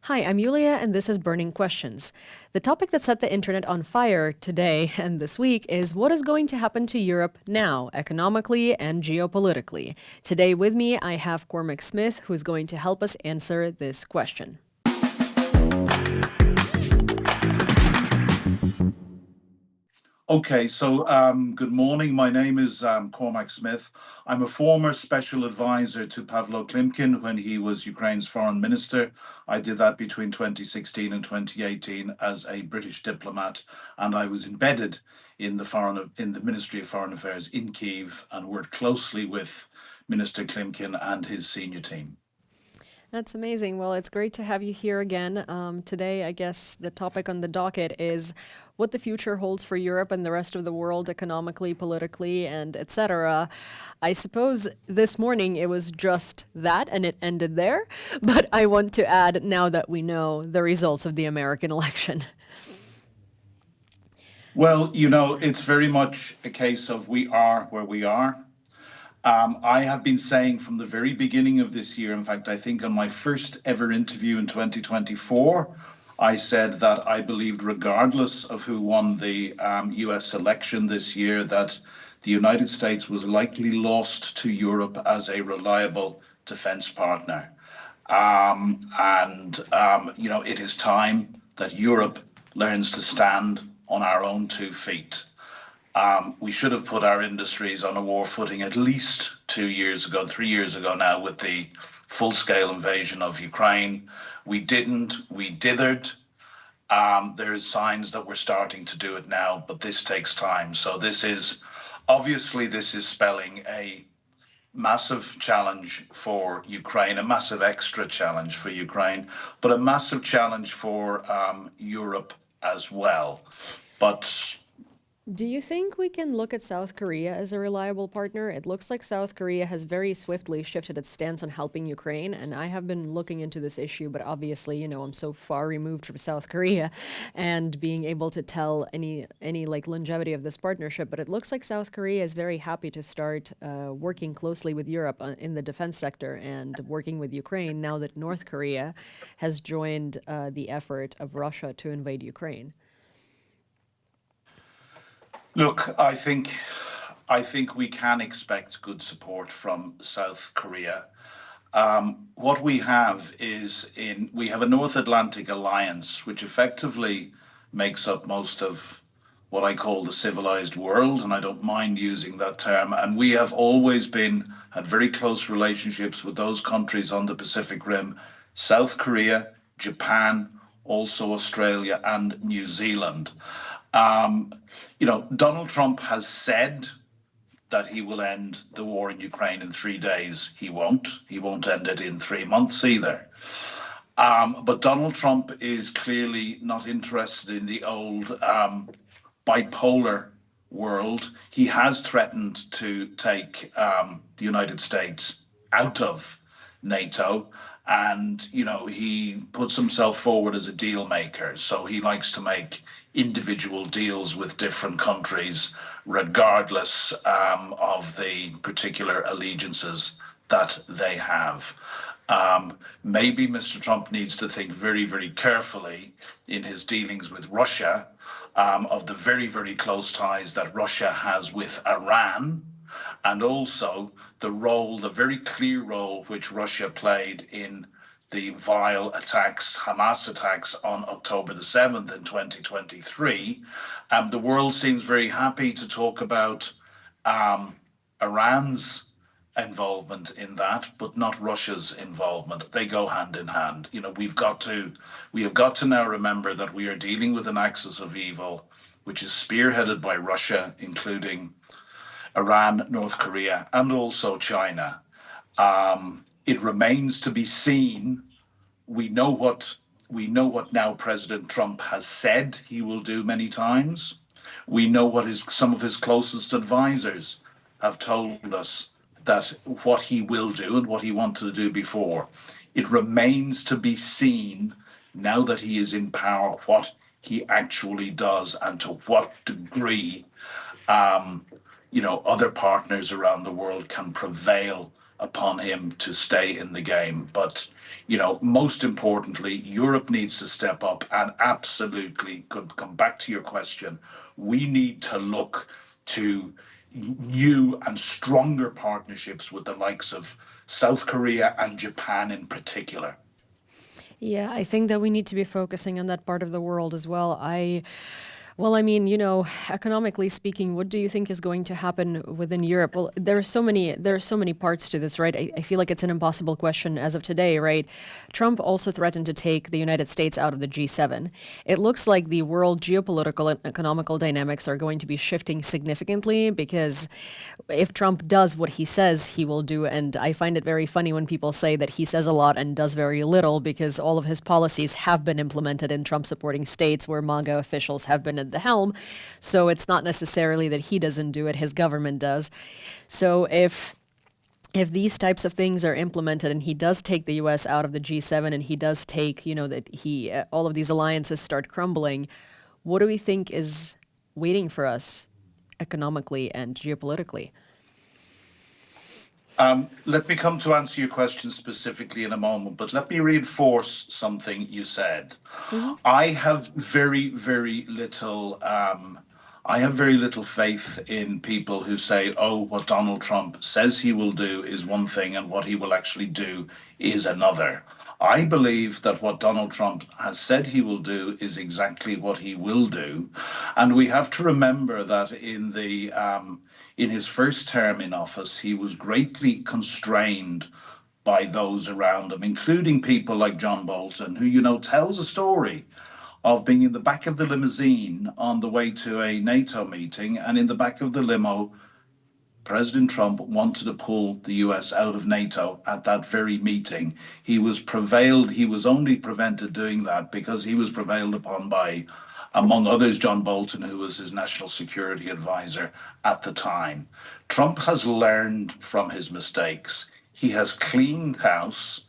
Hi, I'm Yulia, and this is Burning Questions. The topic that set the internet on fire today and this week is what is going to happen to Europe now, economically and geopolitically. Today, with me, I have Cormac Smith, who is going to help us answer this question. Okay, so good morning. My name is Cormac Smith. I'm a former special advisor to Pavlo Klimkin when he was Ukraine's foreign minister. I did that between 2016 and 2018 as a British diplomat, and I was embedded in the Ministry of Foreign Affairs in Kyiv and worked closely with Minister Klimkin and his senior team. That's amazing. Well, it's great to have you here again. Today, I guess the topic on the docket is what the future holds for Europe and the rest of the world economically, politically, and etc. I suppose this morning it was just that and it ended there, but I want to add now that we know the results of the American election. Well, it's very much a case of we are where we are. I have been saying from the very beginning of this year, in fact, I think on my first ever interview in 2024, I said that I believed, regardless of who won the US election this year, that the United States was likely lost to Europe as a reliable defense partner. It is time that Europe learns to stand on our own 2 feet. We should have put our industries on a war footing at least 2 years ago, 3 years ago now, with the full-scale invasion of Ukraine. We didn't, we dithered. There is signs that we're starting to do it now, but this takes time. So this is spelling a massive challenge for Ukraine, a massive extra challenge for Ukraine, but a massive challenge for Europe as well. But Do you think we can look at South Korea as a reliable partner? It looks like South Korea has very swiftly shifted its stance on helping Ukraine, and I have been looking into this issue, but obviously, I'm so far removed from South Korea and being able to tell any like longevity of this partnership, but it looks like South Korea is very happy to start working closely with Europe in the defense sector and working with Ukraine now that North Korea has joined the effort of Russia to invade Ukraine. look, I think we can expect good support from South Korea. What we have we have a North Atlantic alliance, which effectively makes up most of what I call the civilized world, and I don't mind using that term. And we have always had very close relationships with those countries on the Pacific Rim: South Korea, Japan, also Australia and New Zealand. Donald Trump has said that he will end the war in Ukraine in 3 days. He won't. He won't end it in 3 months either. But Donald Trump is clearly not interested in the old bipolar world. He has threatened to take the United States out of NATO. And, he puts himself forward as a deal maker. So he likes to make individual deals with different countries, regardless of the particular allegiances that they have. Maybe Mr. Trump needs to think very, very carefully in his dealings with Russia of the very, very close ties that Russia has with Iran, and also the very clear role which Russia played in the vile attacks, Hamas attacks on October the 7th in 2023. The world seems very happy to talk about Iran's involvement in that, but not Russia's involvement. They go hand in hand. We have got to now remember that we are dealing with an axis of evil, which is spearheaded by Russia, including Iran, North Korea, and also China. It remains to be seen. We know what now President Trump has said he will do many times. We know what some of his closest advisors have told us that what he will do and what he wanted to do before. It remains to be seen now that he is in power what he actually does and to what degree other partners around the world can prevail upon him to stay in the game. But, most importantly, Europe needs to step up and absolutely, could come back to your question, we need to look to new and stronger partnerships with the likes of South Korea and Japan in particular. Yeah, I think that we need to be focusing on that part of the world as well. Well, I mean, economically speaking, what do you think is going to happen within Europe? Well, there are so many parts to this, right? I feel like it's an impossible question as of today, right? Trump also threatened to take the United States out of the G7. It looks like the world geopolitical and economical dynamics are going to be shifting significantly because if Trump does what he says he will do, and I find it very funny when people say that he says a lot and does very little because all of his policies have been implemented in Trump supporting states where MAGA officials have been at the helm. So it's not necessarily that he doesn't do it, his government does. So if these types of things are implemented and he does take the US out of the G7 and he does take, that all of these alliances start crumbling, what do we think is waiting for us economically and geopolitically? Let me come to answer your question specifically in a moment, but let me reinforce something you said. I have very, very little. I have very little faith in people who say, "Oh, what Donald Trump says he will do is one thing, and what he will actually do is another." I believe that what Donald Trump has said he will do is exactly what he will do, and we have to remember that in his first term in office, he was greatly constrained by those around him, including people like John Bolton, who, tells a story of being in the back of the limousine on the way to a NATO meeting, and in the back of the limo, President Trump wanted to pull the US out of NATO at that very meeting. He was only prevented doing that because he was prevailed upon by, among others, John Bolton, who was his national security advisor at the time. Trump has learned from his mistakes. He has cleaned house.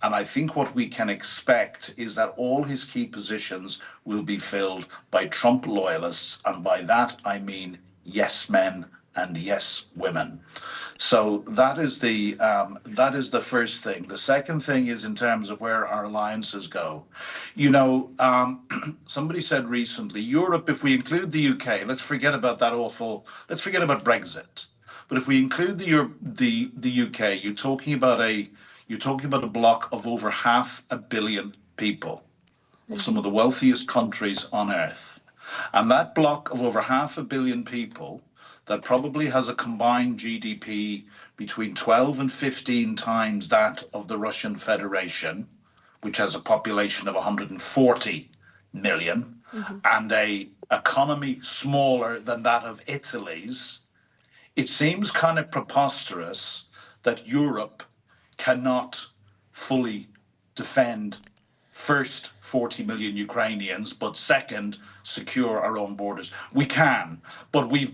And I think what we can expect is that all his key positions will be filled by Trump loyalists. And by that, I mean yes men and yes women. So that is the first thing. The second thing is in terms of where our alliances go. Somebody said recently, Europe, if we include the UK, let's forget about Brexit. But if we include the UK, you're talking about a bloc of over 500 million people, of some of the wealthiest countries on earth. And that bloc of over 500 million people that probably has a combined GDP between 12 and 15 times that of the Russian Federation, which has a population of 140 million, and a economy smaller than that of Italy's, it seems kind of preposterous that Europe cannot fully defend first 40 million Ukrainians, but second, secure our own borders. We can, but we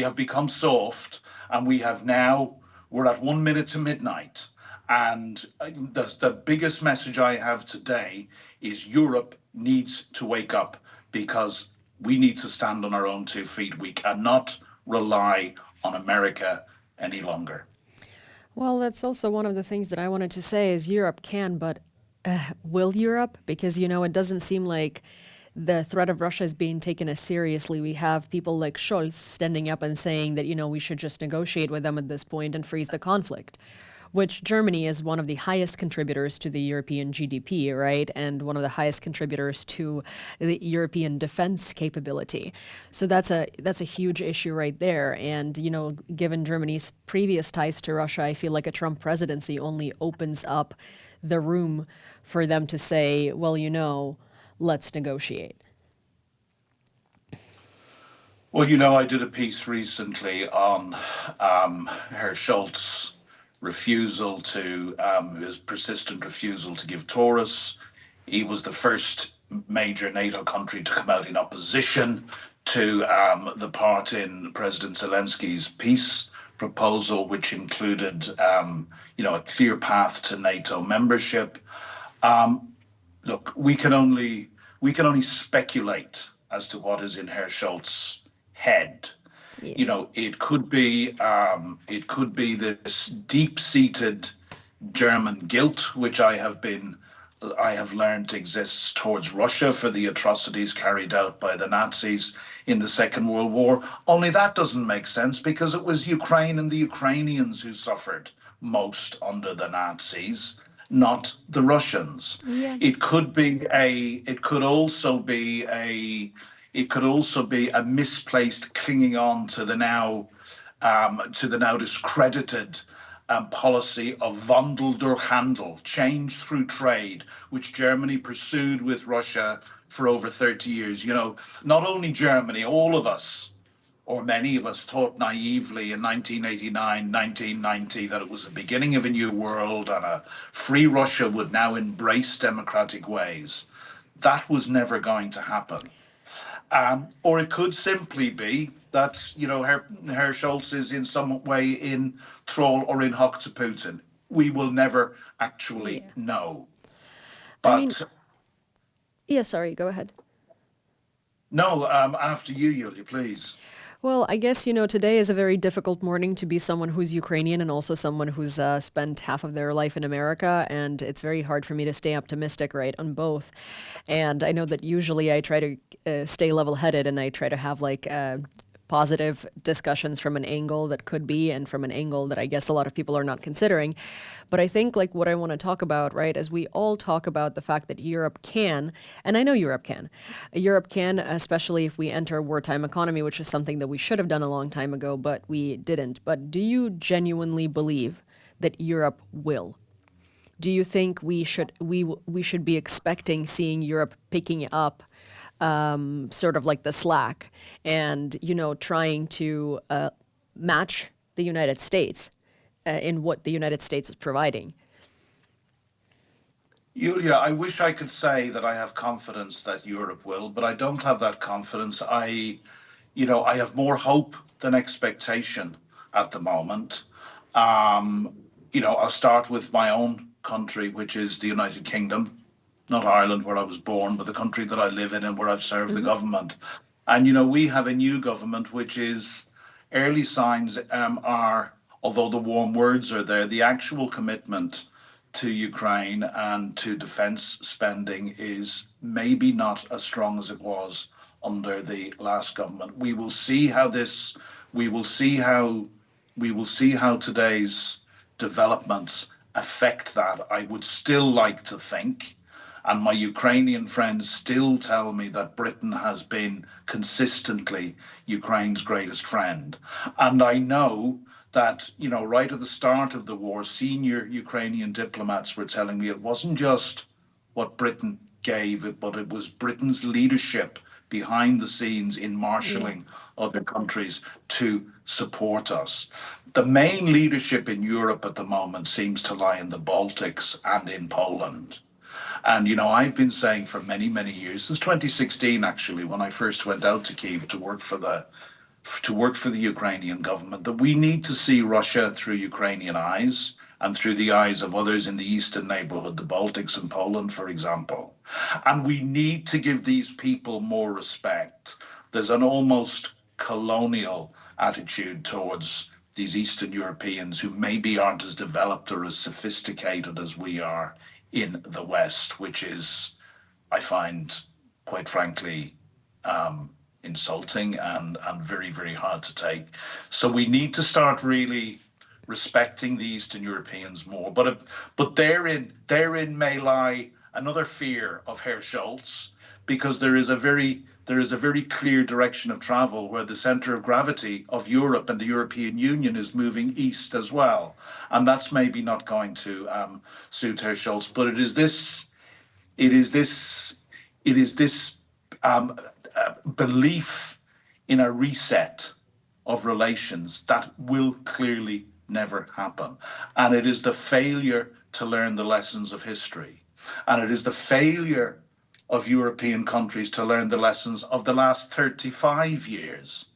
have become soft, and we're at 1 minute to midnight. And the biggest message I have today is Europe needs to wake up, because we need to stand on our own 2 feet. We cannot rely on America any longer. Well, that's also one of the things that I wanted to say is Europe can, but will Europe? Because, it doesn't seem like the threat of Russia is being taken as seriously. We have people like Scholz standing up and saying that, we should just negotiate with them at this point and freeze the conflict, which Germany is one of the highest contributors to the European GDP, right? And one of the highest contributors to the European defense capability. So that's a huge issue right there. And, given Germany's previous ties to Russia, I feel like a Trump presidency only opens up the room for them to say, well, let's negotiate. Well, I did a piece recently on Herr Scholz his persistent refusal to give Taurus. He was the first major NATO country to come out in opposition to the part in President Zelensky's peace proposal, which included, a clear path to NATO membership. Look, we can only speculate as to what is in Herr Scholz's head. Yeah. You know, it could be this deep-seated German guilt, which I have learned exists towards Russia for the atrocities carried out by the Nazis in the Second World War. Only that doesn't make sense because it was Ukraine and the Ukrainians who suffered most under the Nazis, not the Russians. Yeah. It could also be a misplaced clinging on to the now discredited policy of Wandel durch Handel, change through trade, which Germany pursued with Russia for over 30 years. You know, not only Germany, all of us, or many of us, thought naively in 1989, 1990 that it was the beginning of a new world and a free Russia would now embrace democratic ways. That was never going to happen. Or it could simply be that, you know, Herr Schultz is in some way in thrall or in hock to Putin. We will never actually Yeah. know. I mean, But yeah, sorry, go ahead. no, after you, Yulia, please. Well, I guess, today is a very difficult morning to be someone who's Ukrainian and also someone who's spent half of their life in America. And it's very hard for me to stay optimistic, right, on both. And I know that usually I try to stay level headed and I try to have like positive discussions from an angle that could be and from an angle that I guess a lot of people are not considering. But I think like what I want to talk about, right, as we all talk about the fact that Europe can, and I know Europe can, especially if we enter a wartime economy, which is something that we should have done a long time ago, but we didn't. But do you genuinely believe that Europe will? Do you think we should be expecting seeing Europe picking up sort of like the slack and trying to match the United States in what the United States is providing? Yulia, I wish I could say that I have confidence that Europe will, but I don't have that confidence. I have more hope than expectation at the moment. I'll start with my own country, which is the United Kingdom, not Ireland, where I was born, but the country that I live in and where I've served the government. And, we have a new government, which is early signs are, although the warm words are there, the actual commitment to Ukraine and to defense spending is maybe not as strong as it was under the last government. We will see how today's developments affect that. I would still like to think, and my Ukrainian friends still tell me, that Britain has been consistently Ukraine's greatest friend. And I know that, right at the start of the war, senior Ukrainian diplomats were telling me it wasn't just what Britain gave, but it was Britain's leadership behind the scenes in Yeah. marshalling other countries to support us. The main leadership in Europe at the moment seems to lie in the Baltics and in Poland. And, I've been saying for many, many years, since 2016, actually, when I first went out to Kyiv to work for the Ukrainian government, that we need to see Russia through Ukrainian eyes and through the eyes of others in the eastern neighborhood, the Baltics and Poland, for example. And we need to give these people more respect. There's an almost colonial attitude towards these Eastern Europeans who maybe aren't as developed or as sophisticated as we are in the West, which is, I find, quite frankly, insulting and very, very hard to take. So we need to start really respecting the Eastern Europeans more. But therein may lie another fear of Herr Schultz, because there is a very clear direction of travel where the center of gravity of Europe and the European Union is moving east as well, and that's maybe not going to suit Herr Schultz. But it is this belief in a reset of relations that will clearly never happen, and it is the failure to learn the lessons of history, and it is the failure of European countries to learn the lessons of the last 35 years,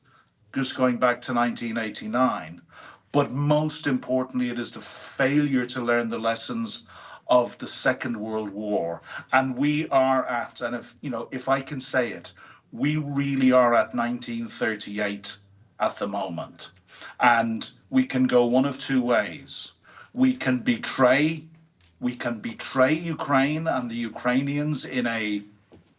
just going back to 1989. But most importantly, it is the failure to learn the lessons of the Second World War. And we are if I can say it, we really are at 1938 at the moment. And we can go one of two ways. We can betray Ukraine and the Ukrainians in a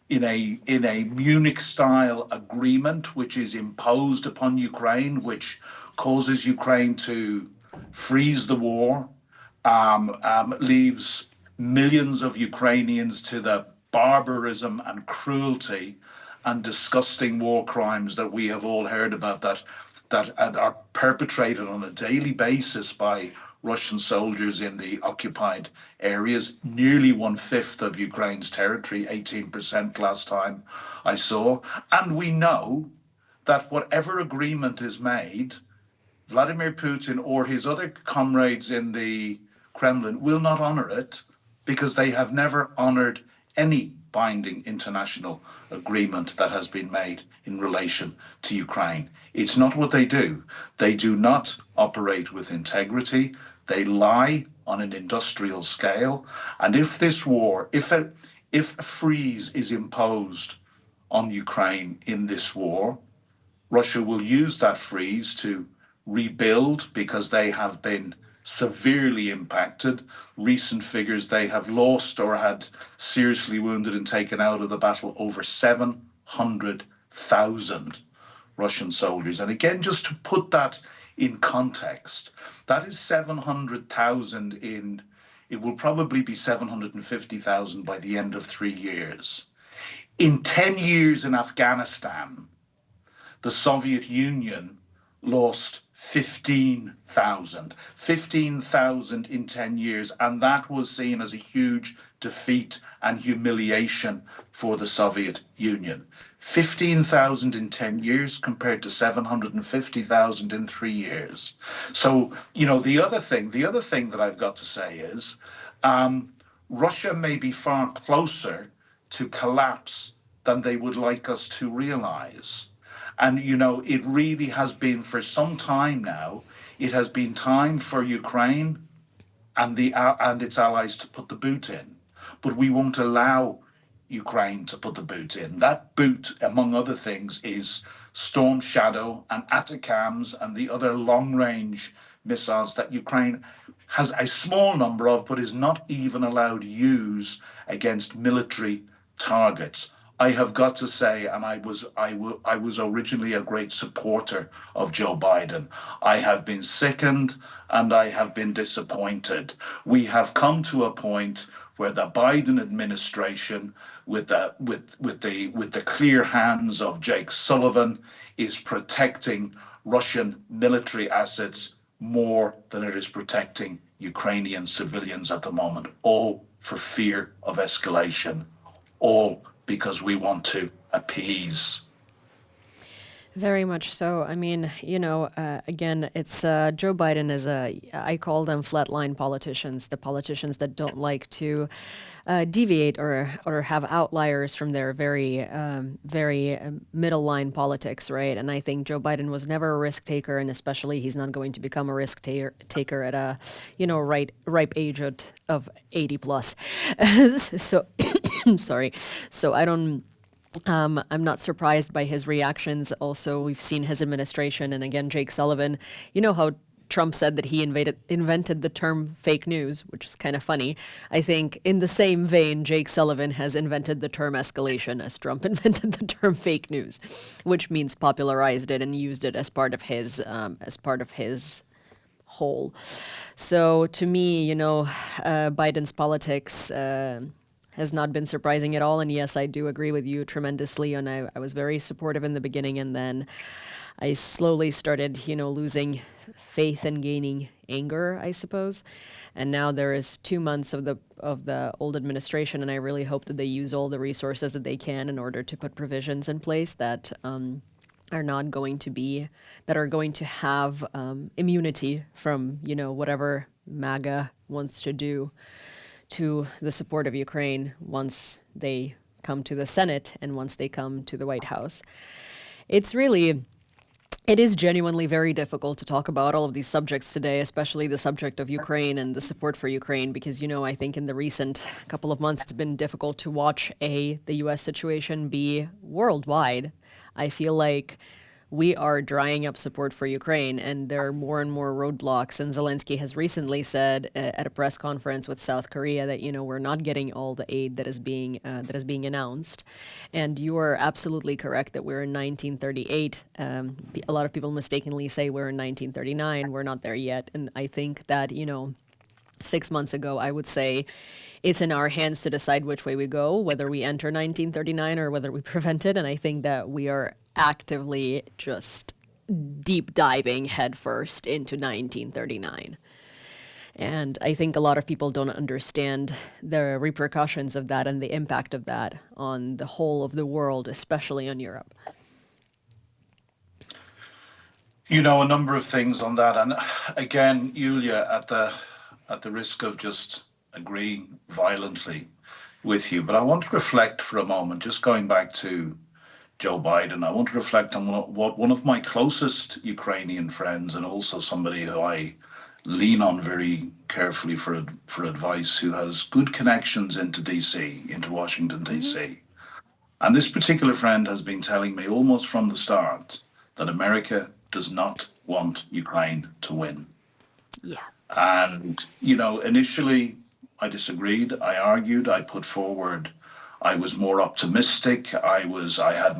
Munich style agreement which is imposed upon Ukraine, which causes Ukraine to freeze the war, leaves millions of Ukrainians to the barbarism and cruelty and disgusting war crimes that we have all heard about, that are perpetrated on a daily basis by Russian soldiers in the occupied areas, nearly 1/5 of Ukraine's territory, 18% last time I saw. And we know that whatever agreement is made, Vladimir Putin or his other comrades in the Kremlin will not honor it, because they have never honored any binding international agreement that has been made in relation to Ukraine. It's not what they do. They do not operate with integrity. They lie on an industrial scale. And if this war, if a freeze is imposed on Ukraine in this war, Russia will use that freeze to rebuild, because they have been severely impacted. Recent figures, they have lost or had seriously wounded and taken out of the battle over 700,000 Russian soldiers. And again, just to put that in context, that is 700,000 in, it will probably be 750,000 by the end of 3 years. In 10 years in Afghanistan, the Soviet Union lost 15,000 in 10 years. And that was seen as a huge defeat and humiliation for the Soviet Union. 15,000 in 10 years compared to 750,000 in 3 years. So, the other thing that I've got to say is, Russia may be far closer to collapse than they would like us to realize. And, it really has been for some time now, it has been time for Ukraine and its allies to put the boot in. But we won't allow Ukraine to put the boot in. That boot, among other things, is Storm Shadow and ATACMS and the other long-range missiles that Ukraine has a small number of, but is not even allowed to use against military targets. I have got to say, and I was originally a great supporter of Joe Biden. I have been sickened and I have been disappointed. We have come to a point where the Biden administration, with the clear hands of Jake Sullivan, is protecting Russian military assets more than it is protecting Ukrainian civilians at the moment, all for fear of escalation, all because we want to appease. Very much so. I mean, again, it's Joe Biden is I call them flatline politicians, the politicians that don't like to deviate or have outliers from their very middle line politics, right? And I think Joe Biden was never a risk taker, and especially he's not going to become a risk taker at a ripe age of 80 plus. So sorry. So I'm not surprised by his reactions. Also, we've seen his administration, and again, Jake Sullivan. You know how Trump said that he invented the term fake news, which is kind of funny. I think in the same vein, Jake Sullivan has invented the term escalation as Trump invented the term fake news, which means popularized it and used it as part of his whole. So to me, Biden's politics has not been surprising at all. And yes, I do agree with you tremendously. And I was very supportive in the beginning, and then I slowly started, losing faith and gaining anger, I suppose. And now there is 2 months of the old administration, and I really hope that they use all the resources that they can in order to put provisions in place that are going to have immunity from, whatever MAGA wants to do to the support of Ukraine once they come to the Senate and once they come to the White House. It is genuinely very difficult to talk about all of these subjects today, especially the subject of Ukraine and the support for Ukraine, because, I think in the recent couple of months, it's been difficult to watch the U.S. situation be worldwide. I feel like we are drying up support for Ukraine, and there are more and more roadblocks. And Zelensky has recently said at a press conference with South Korea that we're not getting all the aid that is being announced. And you are absolutely correct that we're in 1938. A lot of people mistakenly say we're in 1939. We're not there yet, and I think that 6 months ago, I would say it's in our hands to decide which way we go, whether we enter 1939 or whether we prevent it. And I think that we are actively just deep diving headfirst into 1939. And I think a lot of people don't understand the repercussions of that and the impact of that on the whole of the world, especially on Europe. A number of things on that. And again, Yulia, at the risk of just agreeing violently with you, but I want to reflect for a moment, just going back to Joe Biden. I want to reflect on what one of my closest Ukrainian friends, and also somebody who I lean on very carefully for advice, who has good connections into DC, into Washington, DC. And this particular friend has been telling me almost from the start that America does not want Ukraine to win. Yeah. And, initially I disagreed. I argued. I put forward. I was more optimistic. I had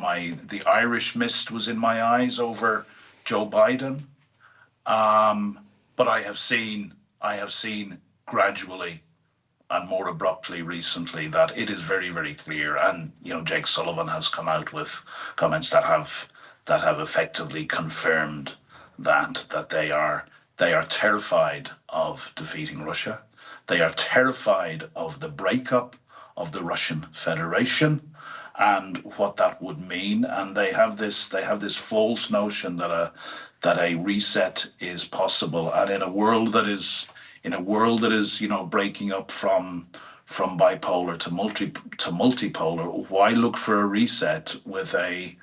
the Irish mist was in my eyes over Joe Biden. But I have seen gradually and more abruptly recently that it is very, very clear. And, Jake Sullivan has come out with comments that have effectively confirmed that they are terrified of defeating Russia. They are terrified of the breakup of the Russian Federation and what that would mean. And they have this false notion that a reset is possible. And in a world that is breaking up from bipolar to multipolar, why look for a reset with a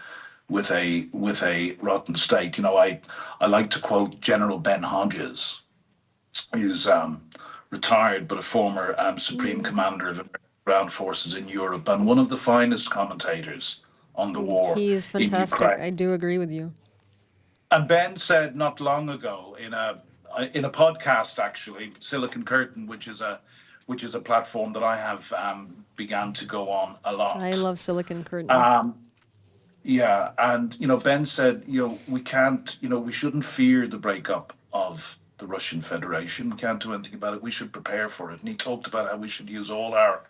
rotten state? I like to quote General Ben Hodges. He's retired, but a former Supreme Commander of American Ground Forces in Europe, and one of the finest commentators on the war. He is fantastic. In Ukraine. I do agree with you. And Ben said not long ago in a podcast, actually, Silicon Curtain, which is a platform that I have began to go on a lot. I love Silicon Curtain. Yeah, and Ben said, we can't, we shouldn't fear the breakup of the Russian Federation. We can't do anything about it. We should prepare for it. And he talked about how we should use all our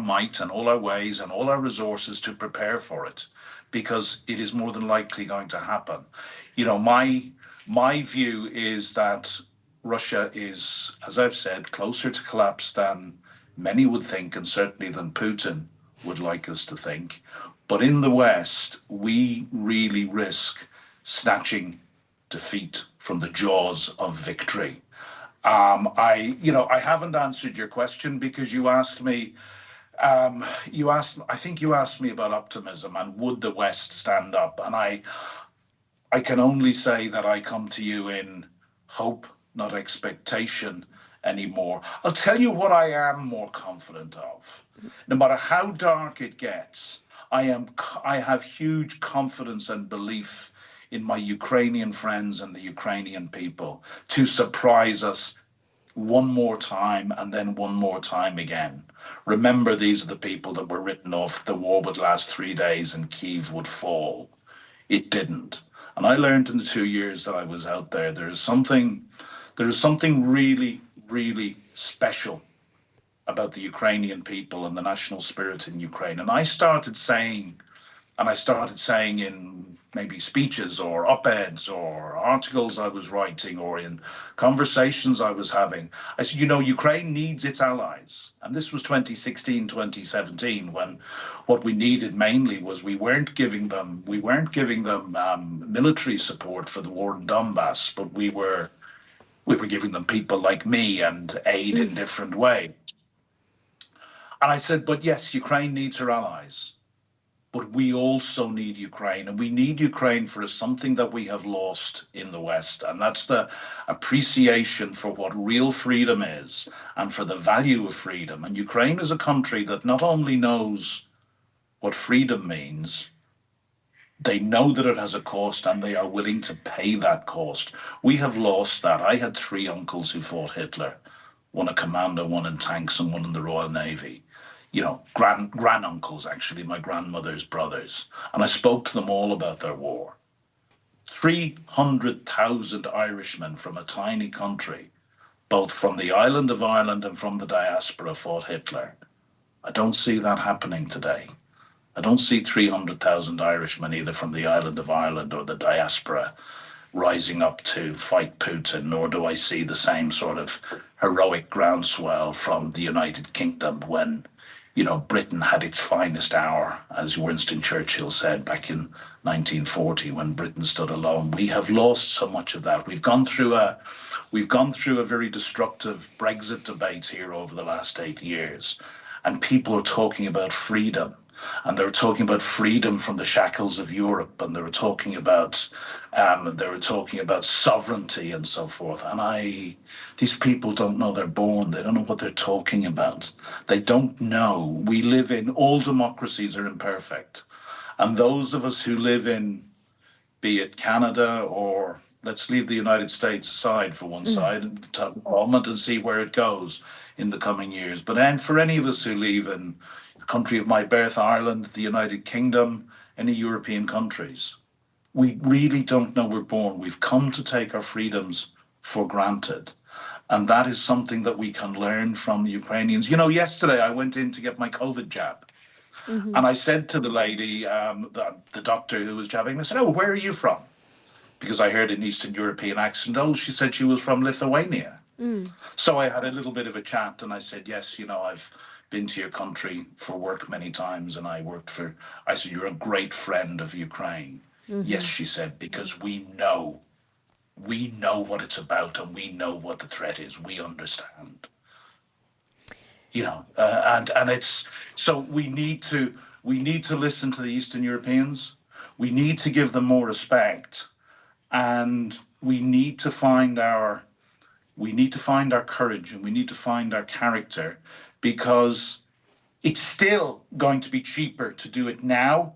might and all our ways and all our resources to prepare for it, because it is more than likely going to happen. My view is that Russia is, as I've said, closer to collapse than many would think, and certainly than Putin would like us to think. But in the West, we really risk snatching defeat from the jaws of victory. I haven't answered your question because you asked me. I think you asked me about optimism and would the West stand up, and I can only say that I come to you in hope, not expectation anymore. I'll tell you what I am more confident of. No matter how dark it gets, I have huge confidence and belief in my Ukrainian friends and the Ukrainian people to surprise us one more time and then one more time again. Remember, these are the people that were written off. The war would last 3 days and Kyiv would fall. It didn't. And I learned in the 2 years that I was out there, there is something really, really special about the Ukrainian people and the national spirit in Ukraine. And I started saying in maybe speeches or op-eds or articles I was writing or in conversations I was having, I said, Ukraine needs its allies. And this was 2016, 2017, when what we needed mainly was we weren't giving them military support for the war in Donbass, but we were giving them people like me and aid in different ways. And I said, but yes, Ukraine needs her allies. But we also need Ukraine, and we need Ukraine for something that we have lost in the West, and that's the appreciation for what real freedom is and for the value of freedom. And Ukraine is a country that not only knows what freedom means, They know that it has a cost and they are willing to pay that cost. We have lost that. I had three uncles who fought Hitler, one a commander, one in tanks, and one in the Royal Navy. You know, granduncles, actually, my grandmother's brothers. And I spoke to them all about their war. 300,000 Irishmen from a tiny country, both from the island of Ireland and from the diaspora, fought Hitler. I don't see that happening today. I don't see 300,000 Irishmen either from the island of Ireland or the diaspora rising up to fight Putin, nor do I see the same sort of heroic groundswell from the United Kingdom when, you know, Britain had its finest hour, as Winston Churchill said back in 1940 when Britain stood alone. We have lost so much of that. We've gone through a very destructive Brexit debate here over the last 8 years, and people are talking about freedom. And they were talking about freedom from the shackles of Europe, and they were talking about sovereignty and so forth. And these people don't know they're born. They don't know what they're talking about. They don't know. We live in, all democracies are imperfect, and those of us who live in, be it Canada or let's leave the United States aside for one side and talk moment and see where it goes in the coming years. But and for any of us who live in country of my birth, Ireland, the United Kingdom, any European countries, we really don't know we're born. We've come to take our freedoms for granted. And that is something that we can learn from the Ukrainians. You know, yesterday I went in to get my COVID jab. And I said to the lady, the doctor who was jabbing me, I said, "Oh, where are you from?" Because I heard an Eastern European accent. Oh, she said she was from Lithuania. So I had a little bit of a chat and I said, yes, you know, I've been to your country for work many times, and I said, you're a great friend of Ukraine. Yes, she said, because we know what it's about, and we know what the threat is. We understand, you know, and it's, so we need to listen to the Eastern Europeans. We need to give them more respect, and we need to find our courage, and we need to find our character, because it's still going to be cheaper to do it now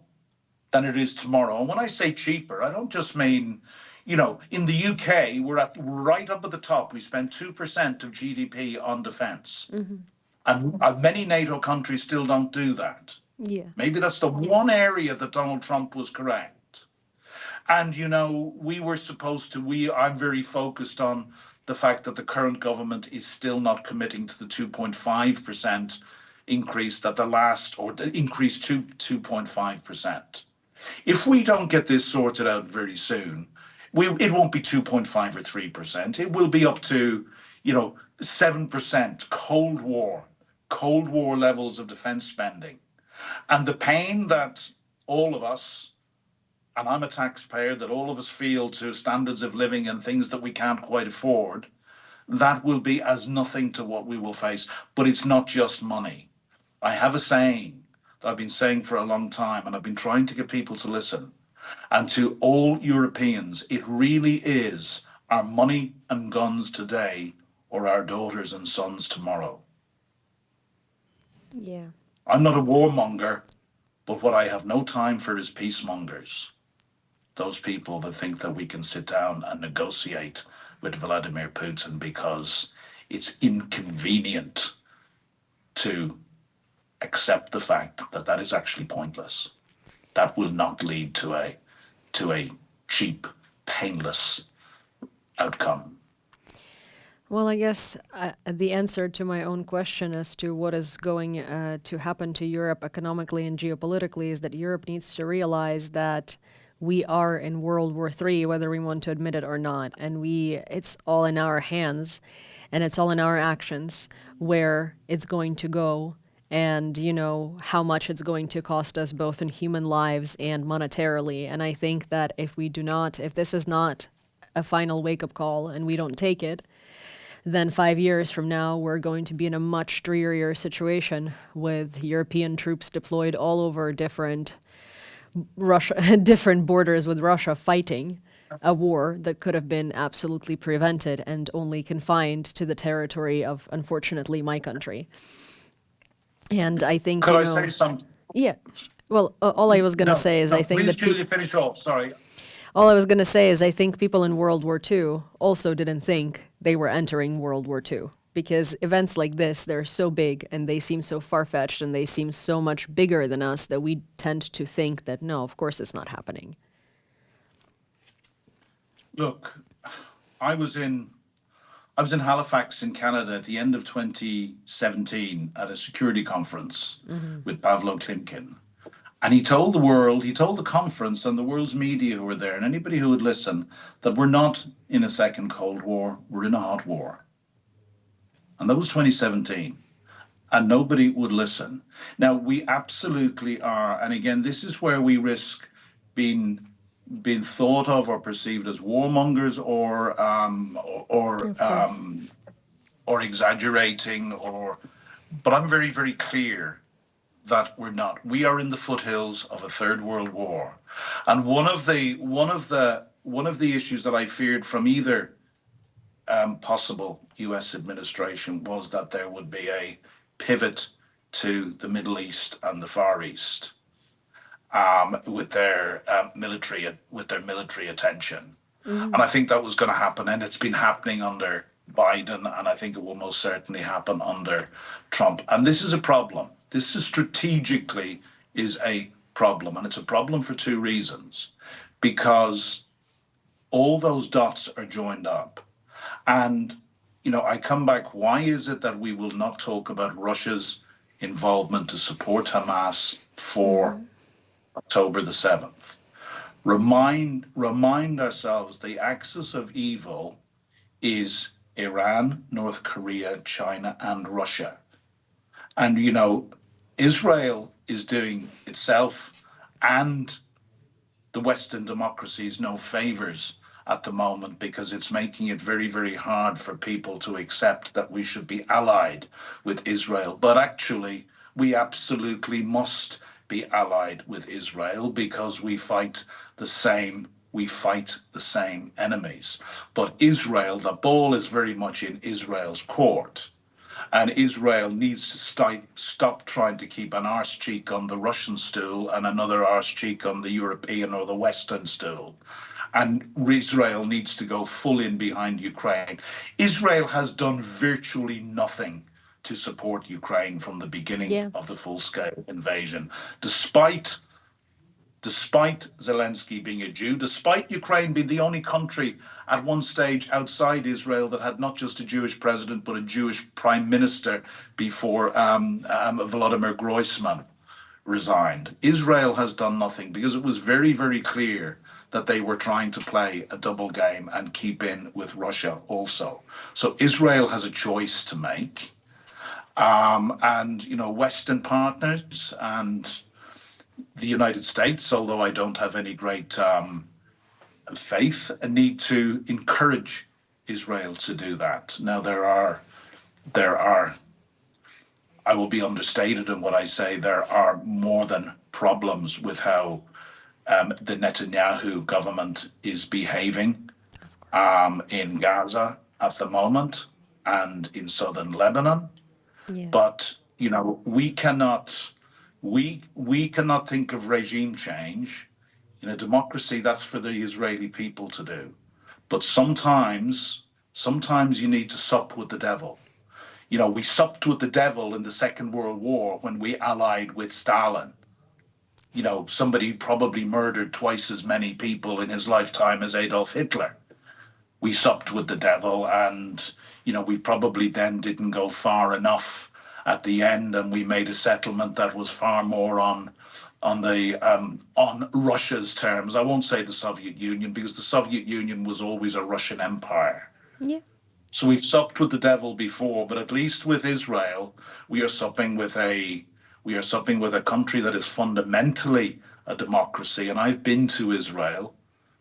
than it is tomorrow. And when I say cheaper, I don't just mean, you know, in the UK, we're right up at the top. We spend 2% of GDP on defense. And many NATO countries still don't do that. Yeah. Maybe that's the one area that Donald Trump was correct. And, you know, I'm very focused on the fact that the current government is still not committing to the 2.5% increase that increase to 2.5%. If we don't get this sorted out very soon, it won't be 2.5 or 3%. It will be up to, you know, 7%, Cold War levels of defense spending. And the pain that all of us, and I'm a taxpayer, that all of us feel to standards of living and things that we can't quite afford, that will be as nothing to what we will face. But it's not just money. I have a saying that I've been saying for a long time, and I've been trying to get people to listen. And to all Europeans, it really is our money and guns today or our daughters and sons tomorrow. Yeah. I'm not a warmonger, but what I have no time for is peacemongers. Those people that think that we can sit down and negotiate with Vladimir Putin because it's inconvenient to accept the fact that that is actually pointless. That will not lead to a cheap, painless outcome. Well, I guess the answer to my own question as to what is going to happen to Europe economically and geopolitically is that Europe needs to realize that we are in World War III, whether we want to admit it or not. And it's all in our hands, and it's all in our actions where it's going to go, and, you know, how much it's going to cost us both in human lives and monetarily. And I think that if this is not a final wake-up call and we don't take it, then 5 years from now, we're going to be in a much drearier situation with European troops deployed all over different borders with Russia, fighting a war that could have been absolutely prevented and only confined to the territory of, unfortunately, my country. And I think, Could I say something? yeah, Well, all I was going to No, say is I no, think please, that Julia, finish off. Sorry. all I was going to say is I think people in World War II also didn't think they were entering World War II because events like this, they're so big and they seem so far-fetched and they seem so much bigger than us that we tend to think that no, of course it's not happening. Look, I was in I was in Halifax in Canada at the end of 2017 at a security conference with Pavlo Klimkin. And he told the conference and the world's media who were there, and anybody who would listen, that we're not in a second Cold War, we're in a hot war. And that was 2017. And nobody would listen. Now, we absolutely are. And again, this is where we risk being thought of or perceived as warmongers Of course. or exaggerating but I'm very, very clear that we're not. We are in the foothills of a third world war. And one of the issues that I feared from either possible US administration was that there would be a pivot to the Middle East and the Far East with their military attention. And I think that was going to happen, and it's been happening under Biden, and I think it will most certainly happen under Trump. And this is a problem. This is strategically is a problem, and it's a problem for two reasons. Because all those dots are joined up. And, I come back, why is it that we will not talk about Russia's involvement to support Hamas for October the 7th? Remind ourselves the axis of evil is Iran, North Korea, China, and Russia. And, Israel is doing itself and the Western democracies no favors at the moment because it's making it very, very hard for people to accept that we should be allied with Israel. But actually, we absolutely must be allied with Israel because we fight the same enemies. But Israel, the ball is very much in Israel's court. And Israel needs to stop trying to keep an arse cheek on the Russian stool and another arse cheek on the European or the Western stool. And Israel needs to go full in behind Ukraine. Israel has done virtually nothing to support Ukraine from the beginning of the full-scale invasion, despite Zelensky being a Jew, despite Ukraine being the only country at one stage outside Israel that had not just a Jewish president, but a Jewish prime minister before Volodymyr Groysman resigned. Israel has done nothing because it was very, very clear that they were trying to play a double game and keep in with Russia also. So Israel has a choice to make. And, Western partners and the United States, although I don't have any great faith, need to encourage Israel to do that. Now, there are, I will be understated in what I say, there are more than problems with how the Netanyahu government is behaving in Gaza at the moment and in southern Lebanon. Yeah. But, we cannot think of regime change. In a democracy, that's for the Israeli people to do. But sometimes you need to sup with the devil. We supped with the devil in the Second World War when we allied with Stalin. Somebody probably murdered twice as many people in his lifetime as Adolf Hitler. We supped with the devil, and, we probably then didn't go far enough at the end, and we made a settlement that was far more on Russia's terms. I won't say the Soviet Union, because the Soviet Union was always a Russian empire. Yeah. So we've supped with the devil before, but at least with Israel, we are supping with a country that is fundamentally a democracy. And I've been to Israel,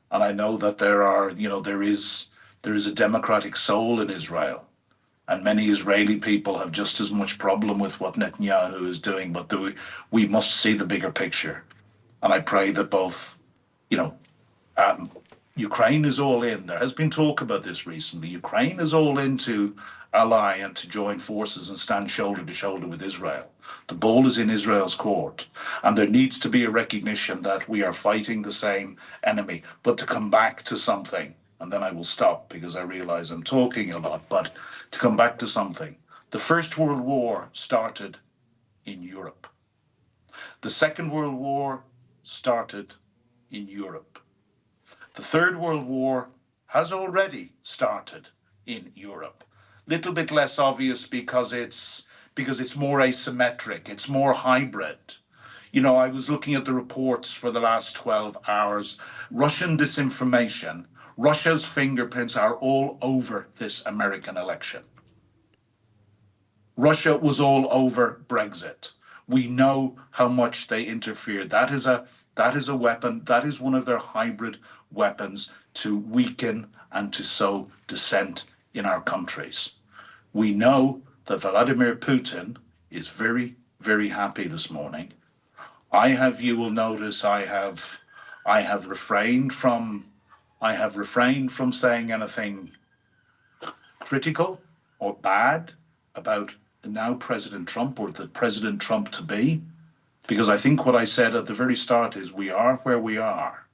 and I know that there is a democratic soul in Israel. And many Israeli people have just as much problem with what Netanyahu is doing, but we must see the bigger picture. And I pray that both, Ukraine is all in. There has been talk about this recently. Ukraine is all in to ally and to join forces and stand shoulder to shoulder with Israel. The ball is in Israel's court. And there needs to be a recognition that we are fighting the same enemy. But to come back to something, and then I will stop because I realize I'm talking a lot, but to come back to something, the First World War started in Europe. The Second World War started in Europe. The Third World War has already started in Europe. Little bit less obvious because it's more asymmetric, it's more hybrid. You know, I was looking at the reports for the last 12 hours. Russian disinformation, Russia's fingerprints are all over this American election. Russia was all over Brexit. We know how much they interfered. That is a weapon. That is one of their hybrid weapons to weaken and to sow dissent in our countries. We know that Vladimir Putin is very, very happy this morning. You will notice I have refrained from saying anything critical or bad about the now President Trump or the President Trump to be, because I think what I said at the very start is we are where we are.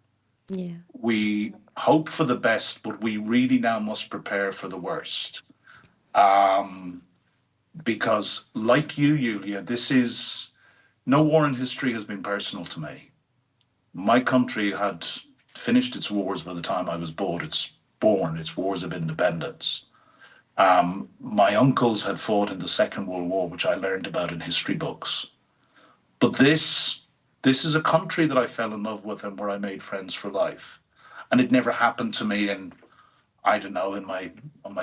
Yeah. We hope for the best, but we really now must prepare for the worst. Because like you, Yulia, no war in history has been personal to me. My country had finished its wars by the time I was born, its wars of independence. My uncles had fought in the Second World War, which I learned about in history books. But this is a country that I fell in love with and where I made friends for life. And it never happened to me on my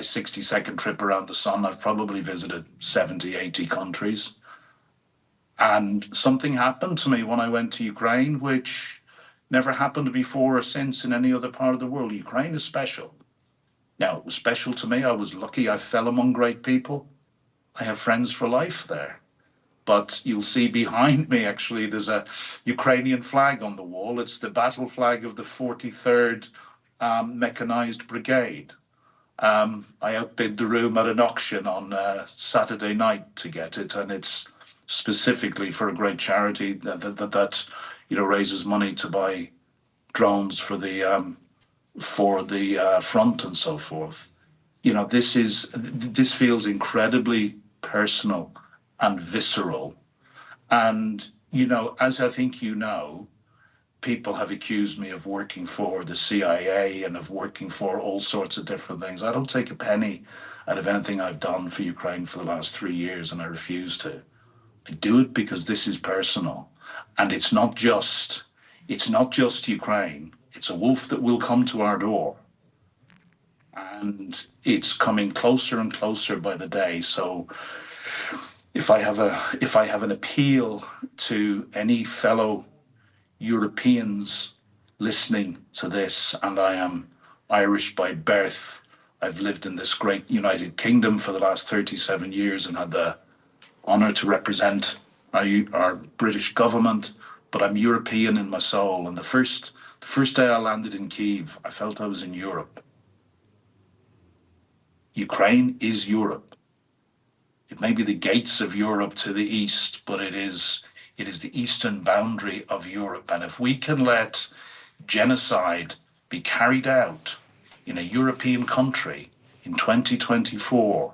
60-second trip around the sun. I've probably visited 70, 80 countries. And something happened to me when I went to Ukraine, which never happened before or since in any other part of the world. Ukraine is special. Now, it was special to me. I was lucky. I fell among great people. I have friends for life there. But you'll see behind me, actually, there's a Ukrainian flag on the wall. It's the battle flag of the 43rd Mechanized Brigade. I outbid the room at an auction on Saturday night to get it, and it's specifically for a great charity that raises money to buy drones for the front and so forth. This feels incredibly personal and visceral. And, as I think people have accused me of working for the CIA and of working for all sorts of different things. I don't take a penny out of anything I've done for Ukraine for the last 3 years, and I refuse to. I do it because this is personal. And it's not just Ukraine. It's a wolf that will come to our door. And it's coming closer and closer by the day. So if I have an appeal to any fellow Europeans listening to this, and I am Irish by birth, I've lived in this great United Kingdom for the last 37 years and had the honor to represent our British government, but I'm European in my soul. And the first day I landed in Kyiv, I felt I was in Europe. Ukraine is Europe. It may be the gates of Europe to the east, but it is the eastern boundary of Europe. And if we can let genocide be carried out in a European country in 2024,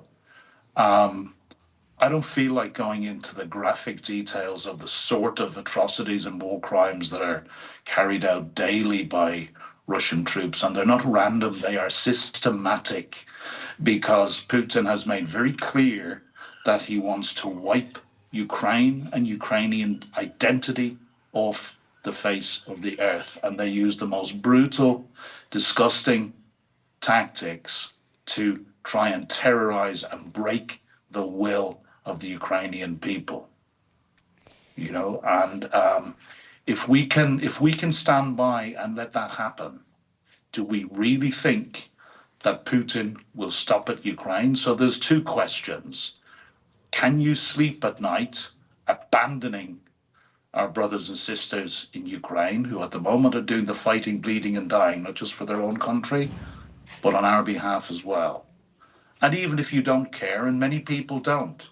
I don't feel like going into the graphic details of the sort of atrocities and war crimes that are carried out daily by Russian troops. And they're not random, they are systematic, because Putin has made very clear that he wants to wipe Ukraine and Ukrainian identity off the face of the earth. And they use the most brutal, disgusting tactics to try and terrorize and break the will of the Ukrainian people. And if we can stand by and let that happen, do we really think that Putin will stop at Ukraine? So there's two questions. Can you sleep at night abandoning our brothers and sisters in Ukraine, who at the moment are doing the fighting, bleeding and dying, not just for their own country, but on our behalf as well? And even if you don't care, and many people don't,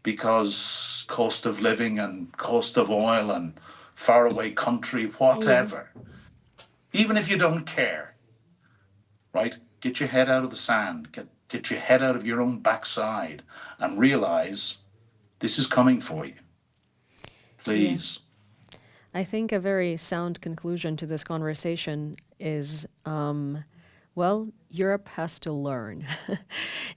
because cost of living and cost of oil and faraway country, Yeah. whatever. Even if you don't care, right? Get your head out of the sand, get your head out of your own backside and realize this is coming for you. Yeah. Please. I think a very sound conclusion to this conversation is, well, Europe has to learn.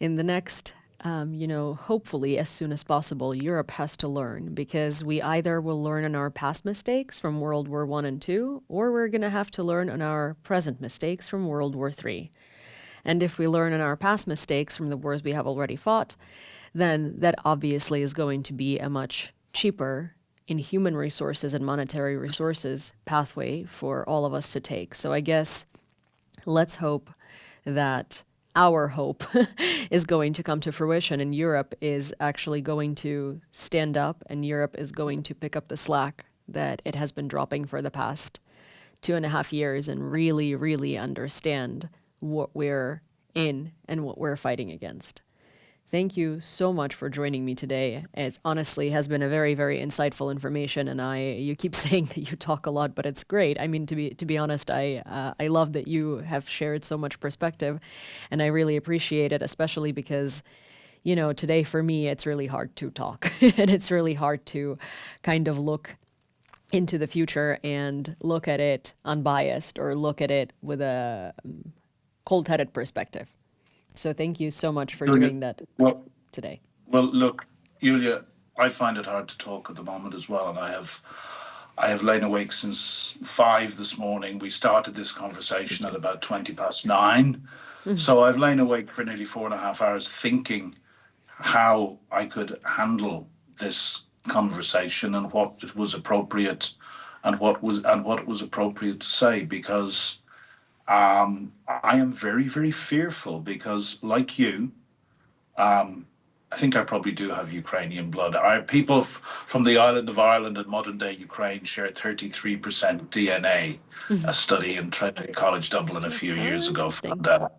In the next, hopefully as soon as possible, Europe has to learn because we either will learn on our past mistakes from World War I and II, or we're going to have to learn on our present mistakes from World War III. And if we learn on our past mistakes from the wars we have already fought, then that obviously is going to be a much cheaper in human resources and monetary resources pathway for all of us to take. So I guess let's hope that our hope is going to come to fruition and Europe is actually going to stand up and Europe is going to pick up the slack that it has been dropping for the past 2.5 years and really, really understand what we're in and what we're fighting against. Thank you so much for joining me today. It honestly has been a very, very insightful information, and you keep saying that you talk a lot, but it's great. I mean, to be honest, I love that you have shared so much perspective, and I really appreciate it, especially because, today for me it's really hard to talk, and it's really hard to kind of look into the future and look at it unbiased or look at it with a cold-headed perspective. So thank you so much for Julia, doing that well, today. well, look, Julia, I find it hard to talk at the moment as well, and I have lain awake since 5 this morning. We started this conversation at about 20 past 9, so I've lain awake for nearly 4.5 hours thinking how I could handle this conversation and what it was appropriate and what it was appropriate to say because. I am very, very fearful because, like you, I think I probably do have Ukrainian blood. People from the island of Ireland and modern day Ukraine share 33% DNA. A study in Trinity College Dublin a few Oh, years ago interesting. found out.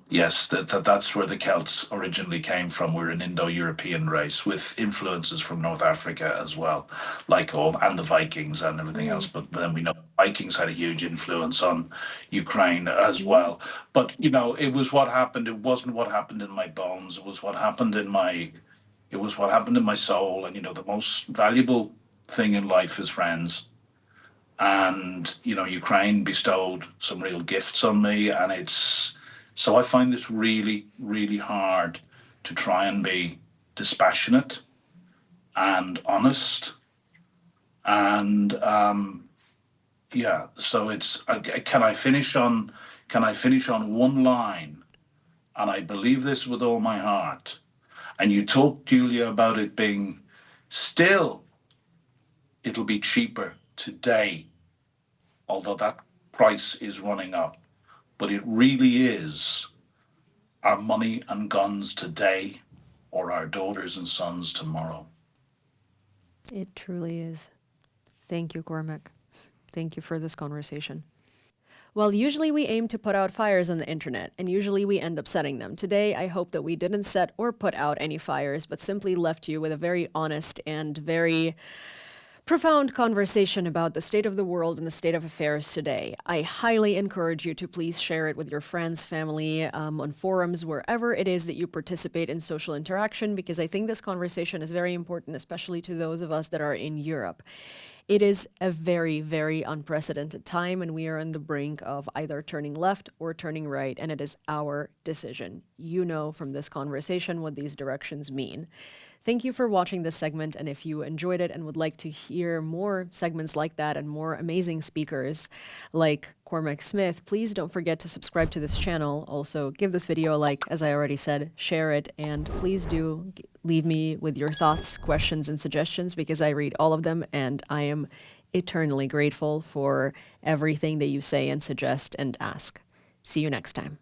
Yes, that's where the Celts originally came from. We're an Indo-European race with influences from North Africa as well, and the Vikings and everything else. But then we know Vikings had a huge influence on Ukraine as Yeah. well. But it was what happened. It wasn't what happened in my bones. It was what happened in my. It was what happened in my soul. And the most valuable thing in life is friends. And Ukraine bestowed some real gifts on me, and it's. So I find this really, really hard to try and be dispassionate and honest. And so it's can I finish on one line? And I believe this with all my heart. And you talked, Julia, about it being still, it'll be cheaper today, although that price is running up. But it really is our money and guns today or our daughters and sons tomorrow. It truly is. Thank you, Cormac. Thank you for this conversation. Well, usually we aim to put out fires on the internet, and usually we end up setting them. Today, I hope that we didn't set or put out any fires, but simply left you with a very honest and very profound conversation about the state of the world and the state of affairs today. I highly encourage you to please share it with your friends, family, on forums, wherever it is that you participate in social interaction, because I think this conversation is very important, especially to those of us that are in Europe. It is a very, very unprecedented time, and we are on the brink of either turning left or turning right, and it is our decision. You know from this conversation what these directions mean. Thank you for watching this segment, and if you enjoyed it and would like to hear more segments like that and more amazing speakers like Cormac Smith, please don't forget to subscribe to this channel. Also, give this video a like, as I already said, share it, and please do leave me with your thoughts, questions, and suggestions because I read all of them, and I am eternally grateful for everything that you say and suggest and ask. See you next time.